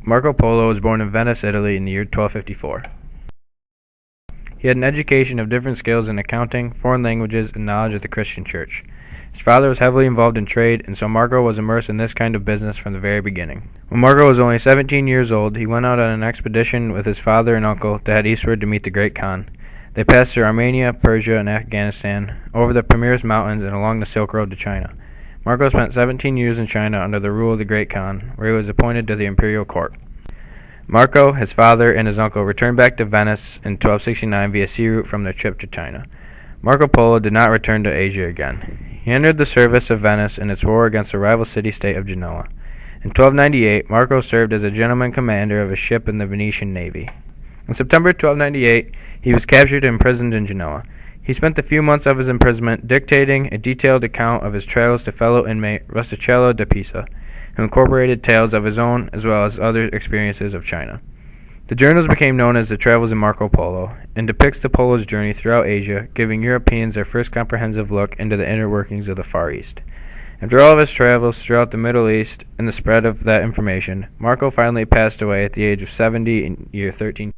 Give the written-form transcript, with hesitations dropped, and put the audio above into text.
Marco Polo was born in Venice, Italy in the year 1254. He had an education of different skills in accounting, foreign languages, and knowledge of the Christian church. His father was heavily involved in trade, and so Marco was immersed in this kind of business from the very beginning. When Marco was only 17 years old, he went out on an expedition with his father and uncle to head eastward to meet the Great Khan. They passed through Armenia, Persia, and Afghanistan, over the Pamirs Mountains, and along the Silk Road to China. Marco spent 17 years in China under the rule of the Great Khan, where he was appointed to the imperial court. Marco, his father, and his uncle returned back to Venice in 1269 via sea route from their trip to China. Marco Polo did not return to Asia again. He entered the service of Venice in its war against the rival city-state of Genoa. In 1298, Marco served as a gentleman commander of a ship in the Venetian navy. In September 1298, he was captured and imprisoned in Genoa. He spent the few months of his imprisonment dictating a detailed account of his travels to fellow inmate Rustichello da Pisa, who incorporated tales of his own as well as other experiences of China. The journals became known as the Travels of Marco Polo, and depicts the Polo's journey throughout Asia, giving Europeans their first comprehensive look into the inner workings of the Far East. After all of his travels throughout the Middle East and the spread of that information, Marco finally passed away at the age of 70 in year 13.